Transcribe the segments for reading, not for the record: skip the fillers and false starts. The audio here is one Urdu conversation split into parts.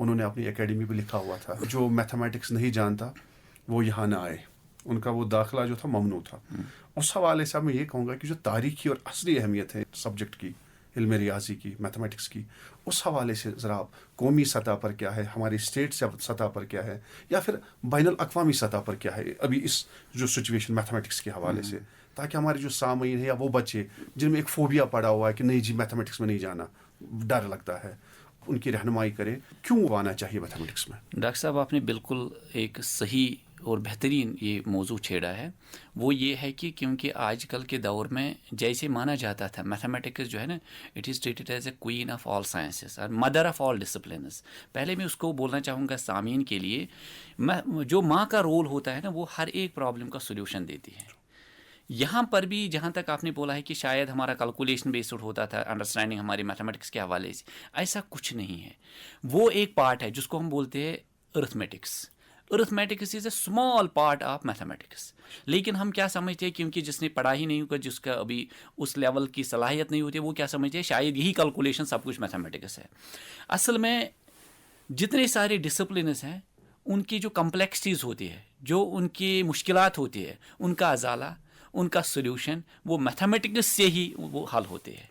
انہوں نے اپنی اکیڈمی پہ لکھا ہوا تھا جو میتھمیٹکس نہیں جانتا وہ یہاں نہ آئے, ان کا وہ داخلہ جو تھا ممنوع تھا. اس حوالے سے میں یہ کہوں گا کہ جو تاریخی اور اصلی اہمیت ہے سبجیکٹ کی, علم ریاضی کی, میتھمیٹکس کی, اس حوالے سے ذرا قومی سطح پر کیا ہے, ہماری اسٹیٹ سطح پر کیا ہے, یا پھر بین الاقوامی سطح پر کیا ہے ابھی اس جو سچویشن میتھمیٹکس کے حوالے سے, تاکہ ہمارے جو سامعین ہیں یا وہ بچے جن میں ایک فوبیا پڑا ہوا ہے کہ نہیں جی میتھمیٹکس میں نہیں جانا, ڈر لگتا ہے, ان کی رہنمائی کریں کیوں آنا چاہیے میتھمیٹکس میں. ڈاکٹر صاحب آپ نے بالکل ایک صحیح اور بہترین یہ موضوع چھیڑا ہے. وہ یہ ہے کہ کیونکہ آج کل کے دور میں جیسے مانا جاتا تھا میتھمیٹکس جو ہے نا, it is treated as a queen of all sciences اور مدر آف آل ڈسپلنز. پہلے میں اس کو بولنا چاہوں گا سامعین کے لیے, جو ماں کا رول ہوتا ہے نا وہ ہر ایک پرابلم کا سولوشن دیتی ہے. یہاں پر بھی جہاں تک آپ نے بولا ہے کہ شاید ہمارا کیلکولیشن بیسڈ ہوتا تھا انڈرسٹینڈنگ ہماری میتھمیٹکس کے حوالے سے, ایسا کچھ نہیں ہے. وہ ایک پارٹ ہے جس کو ہم بولتے ہیں arithmetics. Arithmetics is a small part of mathematics. لیکن ہم کیا سمجھتے ہیں, کیونکہ جس نے پڑھا ہی نہیں ہوگا, جس کا ابھی اس لیول کی صلاحیت نہیں ہوتی, وہ کیا سمجھتے ہیں شاید یہی کیلکولیشن سب کچھ میتھمیٹکس ہے. اصل میں جتنے سارے ڈسپلنز ہیں ان کی جو کمپلیکسٹیز ہوتی ہے, جو ان کی مشکلات ہوتی ہے, ان کا ازالہ, ان کا سولوشن وہ میتھمیٹکس سے ہی وہ حل ہوتے ہیں.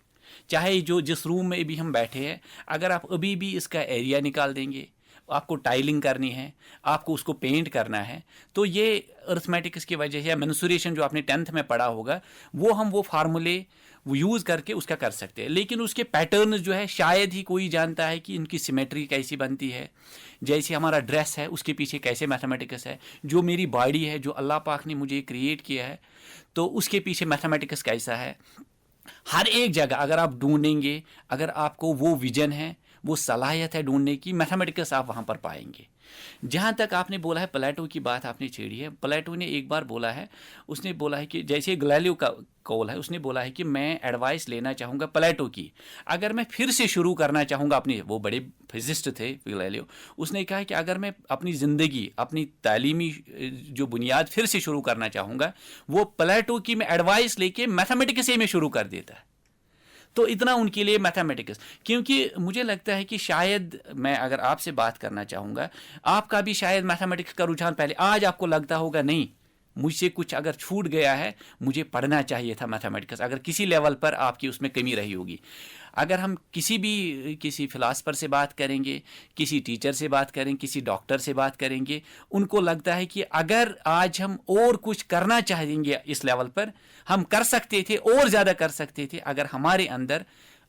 چاہے جو جس روم میں بھی ہم بیٹھے ہیں, اگر آپ ابھی بھی اس کا ایریا نکال دیں گے, آپ کو ٹائلنگ کرنی ہے, آپ کو اس کو پینٹ کرنا ہے, تو یہ ارتھمیٹکس کی وجہ سے یا مینسوریشن جو آپ نے 10th میں پڑھا ہوگا وہ فارمولے وہ یوز کر کے اس کا کر سکتے ہیں. لیکن اس کے پیٹرنز جو ہے شاید ہی کوئی جانتا ہے کہ ان کی سیمیٹری کیسی بنتی ہے. جیسے ہمارا ڈریس ہے اس کے پیچھے کیسے میتھمیٹکس ہے, جو میری باڈی ہے جو اللہ پاک نے مجھے کریٹ کیا ہے تو اس کے پیچھے میتھمیٹکس کیسا ہے. ہر ایک جگہ اگر آپ ڈھونڈیں گے, اگر آپ کو وہ ویژن ہے, وہ صلاحیت ہے ڈھونڈنے کی, میتھمیٹکس آپ وہاں پر پائیں گے. جہاں تک آپ نے بولا ہے پلیٹو کی بات آپ نے چھیڑی ہے, پلیٹو نے ایک بار بولا ہے, اس نے بولا ہے کہ جیسے گلیلیو کا قول ہے, اس نے بولا ہے کہ میں ایڈوائس لینا چاہوں گا پلیٹو کی, اگر میں پھر سے شروع کرنا چاہوں گا اپنی, وہ بڑے فزسٹ تھے گلیلیو, اس نے کہا کہ اگر میں اپنی زندگی, اپنی تعلیمی جو بنیاد پھر سے شروع کرنا چاہوں گا, وہ پلیٹو کی میں ایڈوائس لے کے میتھمیٹکس سے میں شروع کر دیتا ہے. تو اتنا ان کے لیے میتھمیٹکس, کیونکہ مجھے لگتا ہے کہ شاید میں اگر آپ سے بات کرنا چاہوں گا, آپ کا بھی شاید میتھمیٹکس کا رجحان پہلے, آج آپ کو لگتا ہوگا نہیں مجھ سے کچھ اگر چھوٹ گیا ہے, مجھے پڑھنا چاہیے تھا میتھمیٹکس, اگر کسی لیول پر آپ کی اس میں کمی رہی ہوگی. اگر ہم کسی فلاسفر سے بات کریں گے, کسی ٹیچر سے بات کریں, کسی ڈاکٹر سے بات کریں گے, ان کو لگتا ہے کہ اگر آج ہم اور کچھ کرنا چاہیں گے اس لیول پر, ہم کر سکتے تھے, اور زیادہ کر سکتے تھے اگر ہمارے اندر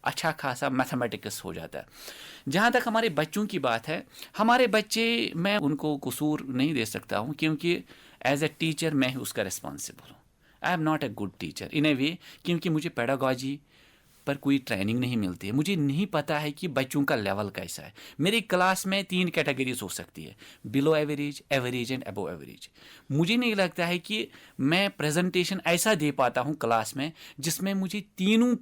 اچھا خاصا میتھمیٹکس ہو جاتا ہے. جہاں تک ہمارے بچوں کی بات ہے, ہمارے بچے میں ان کو قصور نہیں دے سکتا ہوں, کیونکہ ایز اے ٹیچر میں اس کا رسپانسبل ہوں. I am not a good teacher in a way, کیونکہ مجھے پیڈاگوجی پر کوئی ٹریننگ نہیں ملتی ہے, مجھے نہیں پتا ہے کہ بچوں کا لیول کیسا ہے. میری کلاس میں 3 کیٹیگریز ہو سکتی ہے, below average, average and above average. مجھے نہیں لگتا ہے کہ میں پریزنٹیشن ایسا دے پاتا ہوں کلاس میں جس میں مجھے تینوں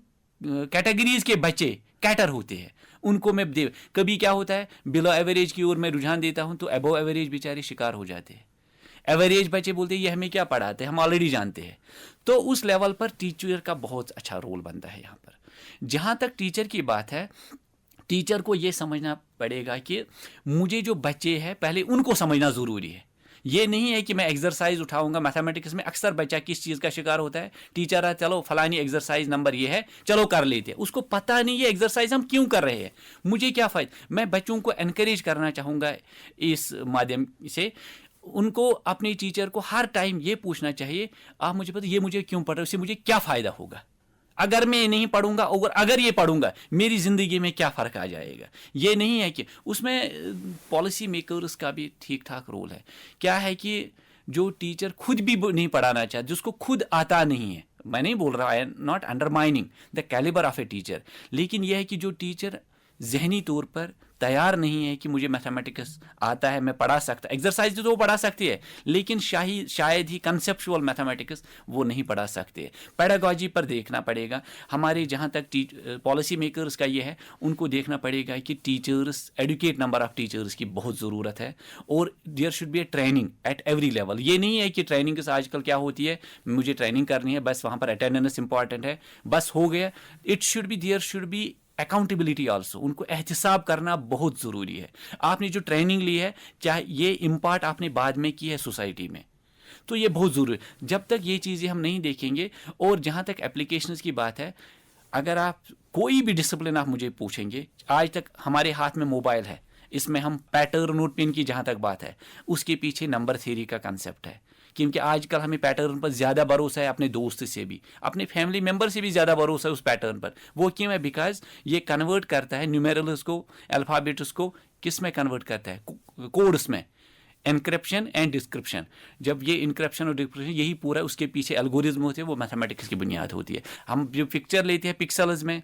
کیٹیگریز کے بچے کیٹر ہوتے ہیں, ان کو میں کبھی کیا ہوتا ہے بلو ایوریج کی اور میں رجحان دیتا ہوں تو ابو ایوریج بیچارے شکار ہو جاتے ہیں. ایوریج بچے بولتے ہیں یہ ہمیں کیا پڑھاتے ہیں, ہم آلریڈی جانتے ہیں. تو اس لیول پر ٹیچر کا بہت اچھا رول بنتا ہے یہاں پر. جہاں تک ٹیچر کی بات ہے, ٹیچر کو یہ سمجھنا پڑے گا کہ مجھے جو بچے ہیں پہلے ان کو سمجھنا ضروری ہے. یہ نہیں ہے کہ میں ایکسرسائز اٹھاؤں گا. میتھمیٹکس میں اکثر بچہ کس چیز کا شکار ہوتا ہے, ٹیچر ہے چلو فلانی ایکسرسائز نمبر یہ ہے, چلو کر لیتے, اس کو پتہ نہیں یہ ایکسرسائز ہم کیوں کر رہے ہیں, مجھے کیا فائدہ. میں بچوں کو انکریج کرنا چاہوں گا اس مادھیم سے, ان کو اپنی ٹیچر کو ہر ٹائم یہ پوچھنا چاہیے, آپ مجھے پتہ یہ مجھے کیوں پڑھ رہے, اس سے مجھے کیا فائدہ ہوگا, اگر میں نہیں پڑھوں گا اور اگر یہ پڑھوں گا میری زندگی میں کیا فرق آ جائے گا. یہ نہیں ہے کہ اس میں پالیسی میکرز کا بھی ٹھیک ٹھاک رول ہے. کیا ہے کہ جو ٹیچر خود بھی نہیں پڑھانا چاہتا, جس کو خود آتا نہیں ہے, میں نہیں بول رہا آئی am not انڈرمائننگ the calibre of a teacher, لیکن یہ ہے کہ جو ٹیچر ذہنی طور پر تیار نہیں ہے کہ مجھے میتھمیٹکس آتا ہے, میں پڑھا سکتا, ایکسرسائز تو وہ پڑھا سکتی ہے لیکن شاید ہی کنسیپچول میتھمیٹکس وہ نہیں پڑھا سکتے. پیڈاگوجی پر دیکھنا پڑے گا. ہمارے جہاں تک پالیسی میکرز کا یہ ہے, ان کو دیکھنا پڑے گا کہ teachers, adequate number of teachers کی بہت ضرورت ہے, اور there should be a training at every level. یہ نہیں ہے کہ ٹریننگ آج کل کیا ہوتی ہے, مجھے ٹریننگ کرنی ہے بس وہاں پر اٹینڈنس امپورٹنٹ ہے, بس ہو گیا. It should be, there should be accountability also, ان کو احتساب کرنا بہت ضروری ہے. آپ نے جو ٹریننگ لی ہے, چاہے یہ امپارٹ آپ نے بعد میں کی ہے سوسائٹی میں, تو یہ بہت ضروری ہے. جب تک یہ چیزیں ہم نہیں دیکھیں گے, اور جہاں تک اپلیکیشنز کی بات ہے, اگر آپ کوئی بھی ڈسپلن آپ مجھے پوچھیں گے, آج تک ہمارے ہاتھ میں موبائل ہے, اس میں ہم پیٹرن نوٹ پن کی جہاں تک بات ہے, اس کے پیچھے نمبر تھیوری کا کنسیپٹ ہے. کیونکہ آج کل ہمیں پیٹرن پر زیادہ بھروسہ ہے, اپنے دوست سے بھی, اپنے فیملی ممبر سے بھی زیادہ بھروسہ ہے اس پیٹرن پر. وہ کیوں ہے؟ بیکاز یہ کنورٹ کرتا ہے نیومیرلز کو, الفابیٹس کو کس میں کنورٹ کرتا ہے؟ کوڈس میں. Encryption and description. جب یہ انکرپشن اور ڈسکرپشن, یہی پورا اس کے پیچھے الگورزم ہوتے ہیں, وہ میتھمیٹکس کی بنیاد ہوتی ہے. ہم جو پکچر لیتے ہیں پکسلز میں,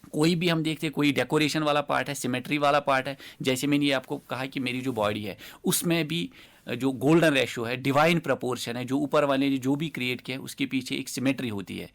کوئی بھی ہم دیکھتے ہیں, کوئی ڈیکوریشن والا پارٹ ہے, سیمیٹری والا پارٹ ہے. جیسے میں نے یہ آپ کو کہا کہ میری جو باڈی ہے, اس میں بھی جو گولڈن ریشو ہے, ڈیوائن پرپورشن ہے, جو اوپر والے نے جو بھی کریٹ کیا ہے, اس کے پیچھے ایک سیمیٹری ہوتی ہے.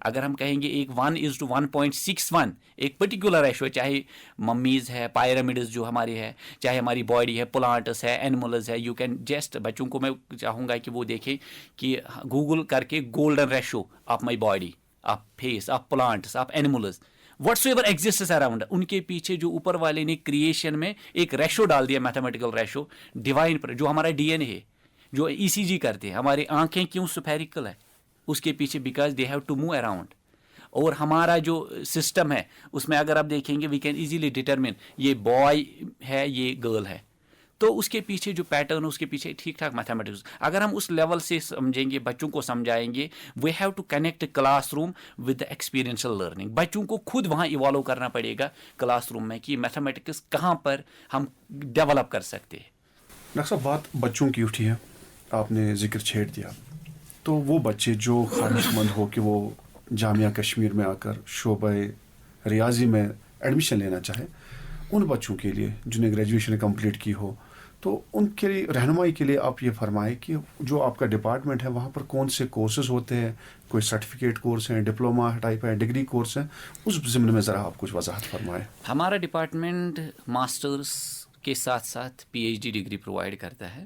اگر ہم کہیں گے ایک 1:1.61 ایک پرٹیکولر ریشو ہے, چاہے ممیز ہے, پائرامڈز جو ہماری ہے, چاہے ہماری باڈی ہے, پلانٹس ہے, اینیملز ہے, یو کین جسٹ, بچوں کو میں چاہوں گا کہ وہ دیکھیں کہ گوگل کر کے golden ratio of my body, of face, of plants, of animals, whatsoever exists around, ان کے پیچھے جو اوپر والے نے کریشن میں ایک ریشو ڈال دیا, میتھمیٹیکل ریشو, ڈیوائن پر, جو ہمارا ڈی این اے ہے, جو ای سی جی کرتے ہیں, ہماری آنکھیں کیوں سپیریکل ہے, اس کے پیچھے because they have to move around. اور ہمارا جو سسٹم ہے, اس میں اگر آپ دیکھیں گے, وی کین ایزیلی ڈیٹرمن یہ بوائے ہے, یہ گرل ہے, تو اس کے پیچھے جو پیٹرن, اس کے پیچھے ٹھیک ٹھاک میتھمیٹکس. اگر ہم اس لیول سے سمجھیں گے, بچوں کو سمجھائیں گے, we have to connect classroom with experiential learning. بچوں کو خود وہاں ایوالو کرنا پڑے گا کلاس روم میں کہ میتھمیٹکس کہاں پر ہم ڈیولپ کر سکتے ہیں. ڈاکٹر صاحب, بات بچوں کی اٹھی ہے, آپ نے ذکر چھیڑ دیا, تو وہ بچے جو خواہش مند ہو کہ وہ جامعہ کشمیر میں آ کر شعبہ ریاضی میں ایڈمیشن لینا چاہے, ان بچوں کے لیے جنہیں گریجویشن کمپلیٹ کی ہو, تو ان کے لیے رہنمائی کے لیے آپ یہ فرمائیں کہ جو آپ کا ڈپارٹمنٹ ہے, وہاں پر کون سے کورسز ہوتے ہیں, کوئی سرٹیفکیٹ کورس ہیں, ڈپلوما ٹائپ ہے, ڈگری کورس ہیں, اس ضمن میں ذرا آپ کچھ وضاحت فرمائیں. ہمارا ڈپارٹمنٹ ماسٹرس کے ساتھ ساتھ P H D degree provide کرتا ہے.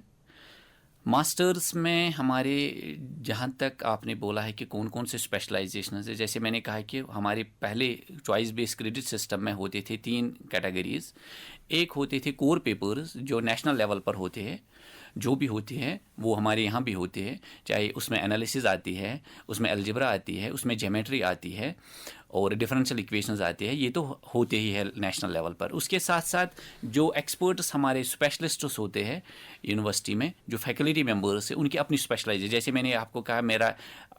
ماسٹرس میں ہمارے, جہاں تک آپ نے بولا ہے کہ کون کون سے اسپیشلائزیشنز ہے, جیسے میں نے کہا کہ ہمارے پہلے چوائس بیس کریڈٹ سسٹم میں ہوتے تھے 3 کیٹیگریز. ایک ہوتے تھے کور پیپرز, جو نیشنل لیول پر ہوتے ہیں, جو بھی ہوتے ہیں وہ ہمارے یہاں بھی ہوتے ہیں, چاہے اس میں انالیسز آتی ہے, اس میں الجبرا آتی ہے, اس میں جیومیٹری آتی ہے, اور ڈفرینشیل ایکویشنز آتی ہے, یہ تو ہوتے ہی ہے نیشنل لیول پر. اس کے ساتھ ساتھ جو ایکسپرٹس ہمارے اسپیشلسٹس ہوتے ہیں یونیورسٹی میں, جو فیکلٹی ممبرس ہیں, ان کی اپنی اسپیشلائز ہے. جیسے میں نے آپ کو کہا میرا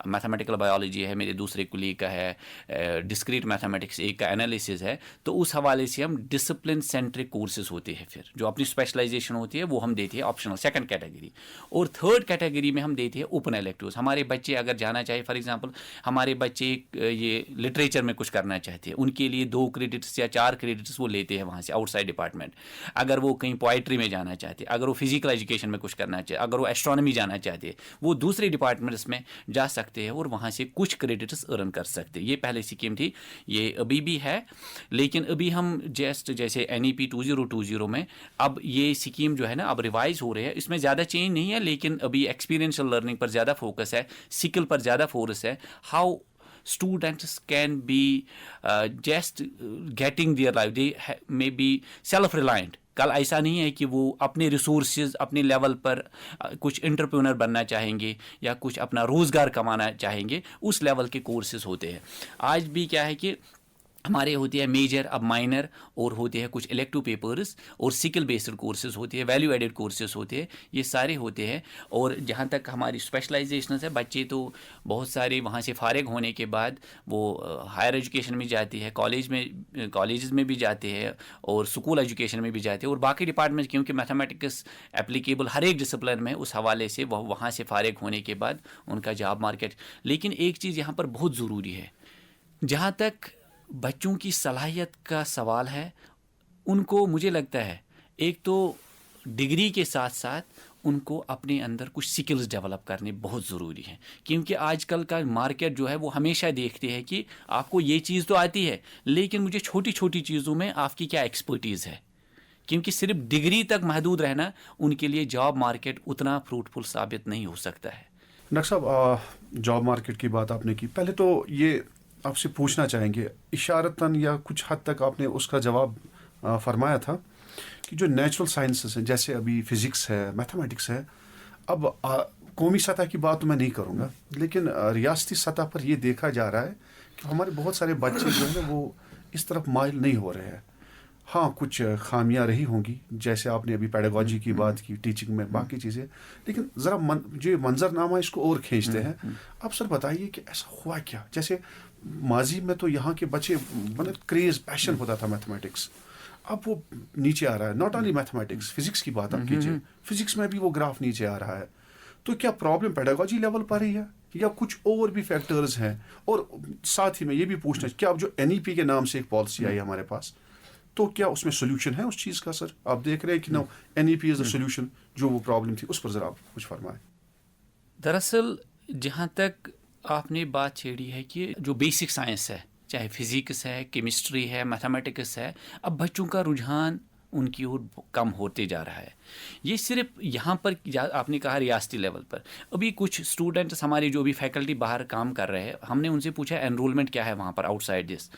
میتھمیٹیکل بایولوجی ہے, میرے دوسرے کلی کا ہے ڈسکریٹ میتھمیٹکس, ایک کا انالیسز ہے, تو اس حوالے سے ہم ڈسپلن سینٹرک کورسز ہوتے ہیں, پھر جو اپنی اسپیشلائزیشن ہوتی ہے وہ ہم دیتے ہیں آپشنل سیکنڈ کیٹیگری. اور تھرڈ کیٹیگری میں ہم دیتے ہیں اوپن الیکٹیوز. ہمارے بچے اگر جانا چاہے, فار ایگزامپل ہمارے بچے یہ لٹریچر میں کچھ کرنا چاہتے ہیں, ان کے لیے 2 کریڈٹس یا 4 کریڈٹس وہ لیتے ہیں وہاں سے آؤٹ سائڈ ڈپارٹمنٹ. اگر وہ کہیں پوائٹری میں جانا چاہتے ہیں, اگر وہ فزیکل ایجوکیشن میں کچھ کرنا چاہتے, اگر وہ ایسٹرانومی جانا چاہتے ہیں, وہ دوسرے ڈپارٹمنٹس میں جا سکتے ہیں اور وہاں سے کچھ کریڈٹس ارن کر سکتے ہیں. یہ پہلے اسکیم تھی, یہ ابھی بھی ہے, لیکن ابھی ہم جیسے NEP 2020 میں اب یہ اسکیم جو ہے نا اب ریوائز ہو رہے ہیں. اس میں زیادہ چینج نہیں ہے, لیکن ابھی ایکسپیرینشل لرننگ پر زیادہ فوکس ہے, سکل پر زیادہ فورس ہے. How students can be just getting their life, they may be self reliant. کل ایسا نہیں ہے کہ وہ اپنے ریسورسز اپنے لیول پر کچھ انٹرپرینر بننا چاہیں گے یا کچھ اپنا روزگار کمانا چاہیں گے, اس لیول کے کورسز ہوتے ہیں. آج بھی کیا ہے کہ ہمارے ہوتے ہیں میجر, اب مائنر, اور ہوتے ہیں کچھ الیکٹو پیپرز, اور سکل بیسڈ کورسز ہوتے ہیں, ویلیو ایڈڈ کورسز ہوتے ہیں, یہ سارے ہوتے ہیں. اور جہاں تک ہماری اسپیشلائزیشنز ہے, بچے تو بہت سارے وہاں سے فارغ ہونے کے بعد وہ ہائر ایجوکیشن میں جاتی ہے, کالجز میں بھی جاتے ہیں, اور اسکول ایجوکیشن میں بھی جاتے ہیں, اور باقی ڈپارٹمنٹ کیونکہ میتھمیٹکس اپلیکیبل ہر ایک ڈسپلن میں, اس حوالے سے وہ وہاں سے فارغ ہونے کے بعد ان کا جاب مارکیٹ. لیکن ایک چیز یہاں پر بہت ضروری ہے, جہاں تک بچوں کی صلاحیت کا سوال ہے, ان کو مجھے لگتا ہے ایک تو ڈگری کے ساتھ ساتھ ان کو اپنے اندر کچھ سکلز ڈیولپ کرنے بہت ضروری ہیں. کیونکہ آج کل کا مارکیٹ جو ہے وہ ہمیشہ دیکھتے ہیں کہ آپ کو یہ چیز تو آتی ہے, لیکن مجھے چھوٹی چھوٹی چیزوں میں آپ کی کیا ایکسپرٹیز ہے. کیونکہ صرف ڈگری تک محدود رہنا ان کے لیے جاب مارکیٹ اتنا فروٹفل ثابت نہیں ہو سکتا ہے. ڈاکٹر صاحب, جاب مارکیٹ کی بات آپ نے کی, پہلے تو یہ آپ سے پوچھنا چاہیں گے اشارتاً یا کچھ حد تک آپ نے اس کا جواب فرمایا تھا کہ جو نیچرل سائنسز ہیں جیسے ابھی فزکس ہے میتھمیٹکس ہے، اب قومی سطح کی بات تو میں نہیں کروں گا، لیکن ریاستی سطح پر یہ دیکھا جا رہا ہے کہ ہمارے بہت سارے بچے جو ہیں وہ اس طرف مائل نہیں ہو رہے ہیں. ہاں کچھ خامیاں رہی ہوں گی جیسے آپ نے ابھی پیڈاگوجی کی بات کی، ٹیچنگ میں باقی چیزیں، لیکن ذرا جو منظر نامہ اس کو اور کھینچتے ہیں. آپ سر بتائیے کہ ایسا ہوا کیا؟ جیسے ماضی میں تو یہاں کے بچے مطلب کریز پیشن ہوتا تھا میتھمیٹکس، اب وہ نیچے آ رہا ہے. ناٹ اونلی میتھمیٹکس، فزکس کی بات آپ کیجیے، فزکس میں بھی وہ گراف نیچے آ رہا ہے. تو کیا پرابلم پیڈاگوجی لیول پر ہی ہے یا کچھ اور بھی فیکٹرز ہیں؟ اور ساتھ ہی میں یہ بھی پوچھنا کیا اب جو NEP کے نام سے ایک پالیسی آئی ہمارے پاس، تو کیا اس میں سولوشن ہے اس چیز کا؟ سر آپ دیکھ رہے ہیں کہ نو NEP از دا سولوشن، جو وہ پرابلم تھی اس پر ذرا آپ کچھ فرمائیں. دراصل جہاں تک آپ نے بات چھیڑی ہے کہ جو بیسک سائنس ہے، چاہے فزکس ہے، کیمسٹری ہے، میتھمیٹکس ہے، اب بچوں کا رجحان ان کی اور کم ہوتے جا رہا ہے. یہ صرف یہاں پر آپ نے کہا ریاستی لیول پر، ابھی کچھ اسٹوڈنٹس ہمارے جو بھی فیکلٹی باہر کام کر رہے ہیں، ہم نے ان سے پوچھا انرولمنٹ کیا ہے وہاں پر outside this.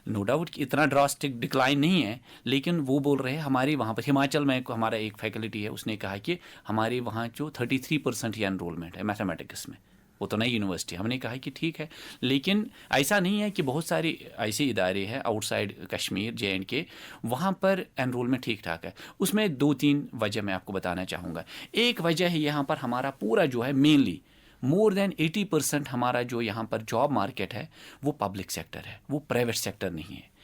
No doubt اتنا ڈراسٹک ڈکلائن نہیں ہے، لیکن وہ بول رہے ہیں ہمارے وہاں پر ہماچل میں ہمارا ایک فیکلٹی ہے، اس نے کہا کہ ہمارے وہاں جو 33% ہی انرولمنٹ ہے میتھمیٹکس میں. وہ تو نئی یونیورسٹی. ہم نے کہا کہ ٹھیک ہے، لیکن ایسا نہیں ہے کہ بہت سارے ایسے ادارے ہیں آؤٹ سائڈ کشمیر JNK وہاں پر انرولمنٹ ٹھیک ٹھاک ہے. اس میں 2-3 وجہ میں آپ کو بتانا چاہوں گا. ایک وجہ ہے یہاں پر ہمارا پورا جو ہے مینلی مور دین 80% ہمارا جو یہاں پر جاب مارکیٹ ہے وہ پبلک سیکٹر ہے، وہ پرائیویٹ سیکٹر نہیں ہے.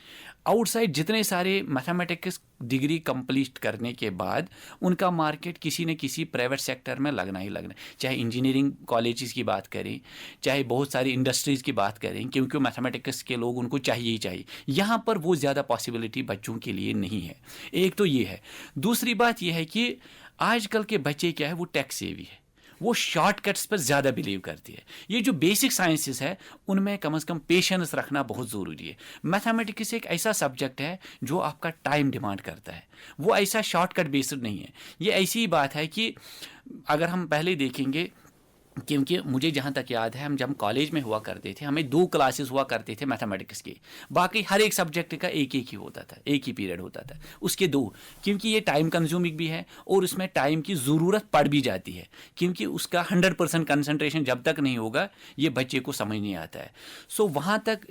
آؤٹ سائڈ جتنے سارے میتھمیٹکس ڈگری کمپلیٹ کرنے کے بعد ان کا مارکیٹ کسی نہ کسی پرائیویٹ سیکٹر میں لگنا ہی لگنا، چاہے انجینئرنگ کالجز کی بات کریں، چاہے بہت ساری انڈسٹریز کی بات کریں، کیونکہ میتھمیٹکس کے لوگ ان کو چاہیے ہی چاہیے. یہاں پر وہ زیادہ پاسبلٹی بچوں کے لیے نہیں ہے. ایک تو یہ ہے. دوسری بات یہ ہے کہ آج کل کے بچے کیا ہے، وہ ٹیک سیوی ہے، وہ شارٹ کٹس پر زیادہ بلیو کرتی ہے. یہ جو بیسک سائنسز ہے ان میں کم از کم پیشنس رکھنا بہت ضروری ہے. میتھمیٹکس ایک ایسا سبجیکٹ ہے جو آپ کا ٹائم ڈیمانڈ کرتا ہے، وہ ایسا شارٹ کٹ بیسڈ نہیں ہے. یہ ایسی ہی بات ہے کہ اگر ہم پہلے دیکھیں گے، کیونکہ مجھے جہاں تک یاد ہے ہم جب کالج میں ہوا کرتے تھے ہمیں 2 کلاسز ہوا کرتے تھے میتھمیٹکس کی، باقی ہر ایک سبجیکٹ کا ایک ہی ہوتا تھا، ایک ہی پیریڈ ہوتا تھا. اس کے 2، کیونکہ یہ ٹائم کنزیومنگ بھی ہے اور اس میں ٹائم کی ضرورت پڑ بھی جاتی ہے، کیونکہ اس کا 100% کنسنٹریشن جب تک نہیں ہوگا یہ بچے کو سمجھ نہیں آتا ہے. سو وہاں تک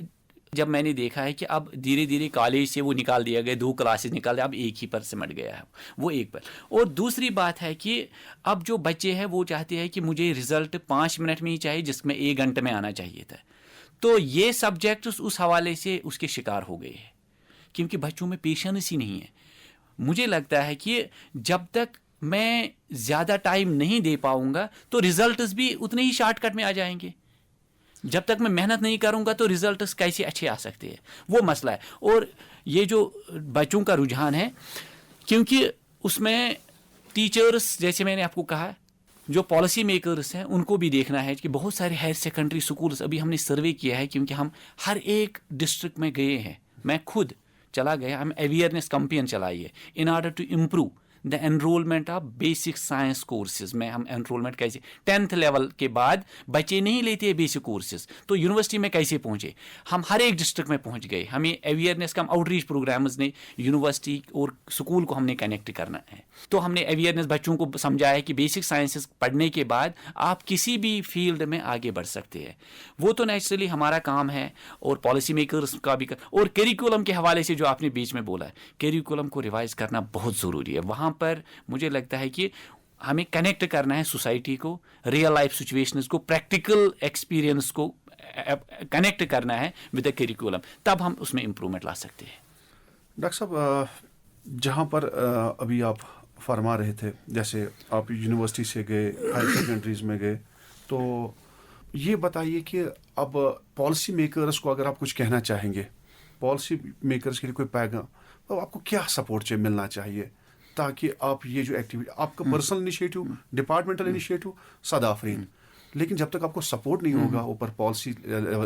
جب میں نے دیکھا ہے کہ اب دھیرے دھیرے کالج سے وہ نکال دیا گیا، 2 کلاسز نکال دیا، اب ایک ہی پر سمٹ گیا ہے وہ ایک پر. اور دوسری بات ہے کہ اب جو بچے ہیں وہ چاہتے ہیں کہ مجھے رزلٹ 5 منٹ میں ہی چاہیے جس میں 1 گھنٹے میں آنا چاہیے تھا. تو یہ سبجیکٹس اس حوالے سے اس کے شکار ہو گئے ہیں، کیونکہ بچوں میں پیشنس ہی نہیں ہے. مجھے لگتا ہے کہ جب تک میں زیادہ ٹائم نہیں دے پاؤں گا تو رزلٹس بھی اتنے ہی شارٹ کٹ میں آ جائیں گے. جب تک میں محنت نہیں کروں گا تو رزلٹس کیسے اچھے آ سکتے ہیں، وہ مسئلہ ہے. اور یہ جو بچوں کا رجحان ہے، کیونکہ اس میں ٹیچرس جیسے میں نے آپ کو کہا، جو پالیسی میکرس ہیں ان کو بھی دیکھنا ہے کہ بہت سارے ہائر سیکنڈری سکولس، ابھی ہم نے سروے کیا ہے کیونکہ ہم ہر ایک ڈسٹرکٹ میں گئے ہیں، میں خود چلا گیا، ہم اویئرنیس کمپین چلائی ہے in order to improve the enrolment of basic science courses میں. ہم انرولمنٹ کیسے 10th لیول کے بعد بچے نہیں لیتے بیسک کورسز، تو یونیورسٹی میں کیسے پہنچے؟ ہم ہر ایک ڈسٹرکٹ میں پہنچ گئے. ہمیں اویئرنیس کا آؤٹ ریچ پروگرامز نے یونیورسٹی اور سکول کو ہم نے کنیکٹ کرنا ہے. تو ہم نے اویئرنیس بچوں کو سمجھایا کہ بیسک سائنسز پڑھنے کے بعد آپ کسی بھی فیلڈ میں آگے بڑھ سکتے ہیں. وہ تو نیچرلی ہمارا کام ہے اور پالیسی میکرز کا بھی اور کیریکولم کے حوالے سے جو آپ نے بیچ میں بولا ہے، کیریکولم کو ریوائز کرنا بہت ضروری ہے. وہاں پر مجھے لگتا ہے کہ ہمیں کنیکٹ کرنا ہے سوسائٹی کو، ریئل لائف سچویشنز کو، پریکٹیکل ایکسپیرئنس کو کنیکٹ کرنا ہے ود اے کیریکولم، تب ہم اس میں امپرومنٹ لا سکتے ہیں. ڈاکٹر صاحب جہاں پر ابھی آپ فرما رہے تھے، جیسے آپ یونیورسٹی سے گئے، ہائر سیکنڈریز میں گئے، تو یہ بتائیے کہ اب پالیسی میکرز کو اگر آپ کچھ کہنا چاہیں گے، پالیسی میکرز کے لیے کوئی پیغام، تو آپ کو کیا سپورٹ ملنا چاہیے تاکہ آپ یہ جو ایکٹیویٹی آپ کا پرسنل انیشیٹو، ڈپارٹمنٹل انیشیٹو صد آفرین، لیکن جب تک آپ کو سپورٹ نہیں ہوگا اوپر پالیسی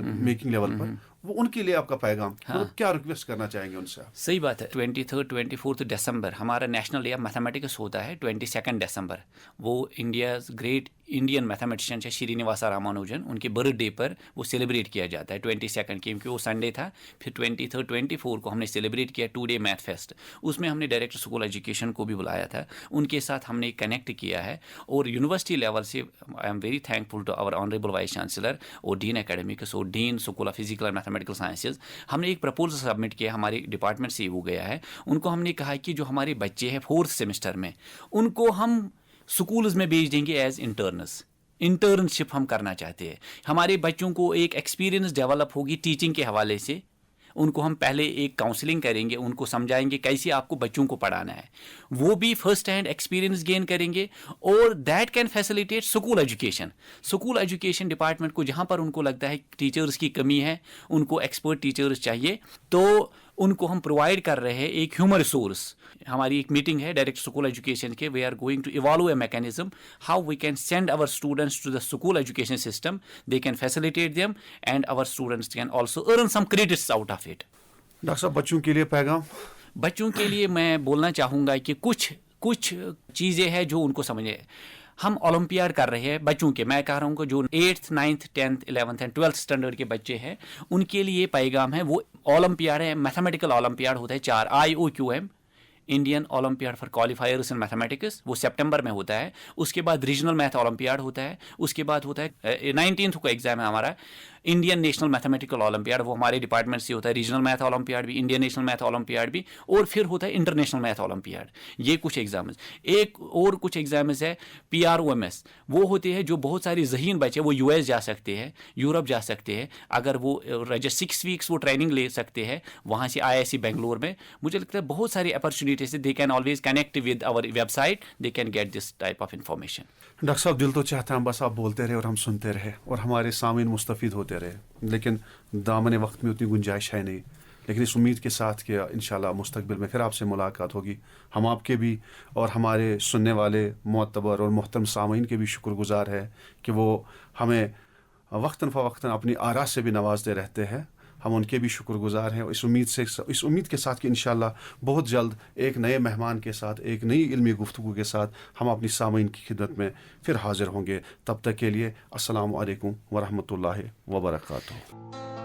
میکنگ لیول پر، وہ ان کے لیے آپ کا پیغام ہاں. کیا ریکویسٹ کرنا چاہیں گے ان سے آپ؟ صحیح بات ہے. 23 24 دسمبر ہمارا نیشنل ڈے آف میتھمیٹکس ہوتا ہے. 22 دسمبر وہ انڈیاز گریٹ انڈین میتھمیٹیشین ہے شری نواسا رامانوجن، ان کے برتھ ڈے پر وہ سیلیبریٹ کیا جاتا ہے 22 کیونکہ وہ سنڈے تھا. پھر 23 24 کو ہم نے سیلیبریٹ کیا 2 ڈے میتھ فیسٹ. اس میں ہم نے ڈائریکٹر اسکول ایجوکیشن کو بھی بلایا تھا، ان کے ساتھ ہم نے کنیکٹ کیا ہے. اور یونیورسٹی لیول سے I am very thankful to our honourable vice chancellor اور ڈین اکیڈمکس اور dean school of physical and mathematical sciences. ہم نے ایک پرپوزل سبمٹ کیا، ہماری ڈپارٹمنٹ سے وہ گیا ہے. ان کو ہم نے کہا کہ جو ہمارے بچے ہیں 4th سیمسٹر میں، ان کو ہم سکولز میں بھیج دیں گے ایز انٹرنشپ ہم کرنا چاہتے ہیں. ہمارے بچوں کو ایک ایکسپیرینس ڈیولپ ہوگی ٹیچنگ کے حوالے سے. ان کو ہم پہلے ایک کاؤنسلنگ کریں گے، ان کو سمجھائیں گے کیسے آپ کو بچوں کو پڑھانا ہے. وہ بھی فرسٹ ہینڈ ایکسپیرینس گین کریں گے اور that can facilitate school education. School education department کو جہاں پر ان کو لگتا ہے ٹیچرز کی کمی ہے، ان کو ایکسپرٹ ٹیچرز چاہیے، تو ان کو ہم پرووائڈ کر رہے ہیں ایک ہیومن ریسورس. ہماری ایک میٹنگ ہے ڈائریکٹ اسکول ایجوکیشن کے. We are going to evolve a mechanism how we can send our students to the school education system. They can facilitate them and our students can also earn some credits out of it. Doctor صاحب بچوں کے لیے پیغام؟ بچوں کے لیے میں بولنا چاہوں گا کہ کچھ چیزیں ہیں جو ان کو سمجھے. ہم اولمپیاڈ کر رہے ہیں بچوں کے. میں کہہ رہا ہوں کہ جو 8th 9th 10th 11th and 12th standard کے بچے ہیں ان کے لیے پیغام ہے. وہ اولمپیاڈ ہے، میتھمیٹیکل اولمپیاڈ ہوتا ہے 4 IOQM Indian Olympiad for Qualifiers in Mathematics. وہ سپٹمبر میں ہوتا ہے. اس کے بعد ریجنل میتھ اولمپیاڈ ہوتا ہے. اس کے بعد ہوتا ہے 19th کو ایگزام ہے ہمارا انڈین نیشنل میتھمیٹیکل اولمپیاڈ. وہ ہمارے ڈپارٹمنٹ سے ہوتا ہے. ریجنل میتھ اولمپیاڈ بھی، انڈین نیشنل میتھ اولمپیاڈ بھی، اور پھر ہوتا ہے انٹرنیشنل میتھ اولمپیاڈ. یہ کچھ ایگزامز. ایک اور کچھ ایگزامز ہے PROMS. وہ ہوتے ہیں جو بہت سارے ذہین بچے وہ US جا سکتے ہیں، یورپ جا سکتے ہیں اگر وہ 6 weeks وہ ٹریننگ لے سکتے ہیں وہاں سے IISc بنگلور میں. مجھے لگتا ہے بہت ساری اپرچونیٹیز ہے. They can always connect with our website. They can get this type of information. Doctor صاحب دل تو چاہتا ہے بس آپ بولتے رہے اور ہم سنتے رہے اور ہمارے سامعین مستفید ہوتے رہے، لیکن دامن وقت میں اتنی گنجائش ہے نہیں. لیکن اس امید کے ساتھ کہ انشاءاللہ مستقبل میں پھر آپ سے ملاقات ہوگی. ہم آپ کے بھی اور ہمارے سننے والے معتبر اور محترم سامعین کے بھی شکر گزار ہے کہ وہ ہمیں وقتاً فوقتاً اپنی آراء سے بھی نوازتے رہتے ہیں. ہم ان کے بھی شکر گزار ہیں. اس امید کے ساتھ کہ انشاءاللہ بہت جلد ایک نئے مہمان کے ساتھ، ایک نئی علمی گفتگو کے ساتھ ہم اپنی سامعین کی خدمت میں پھر حاضر ہوں گے. تب تک کے لیے السلام علیکم ورحمۃ اللہ وبرکاتہ.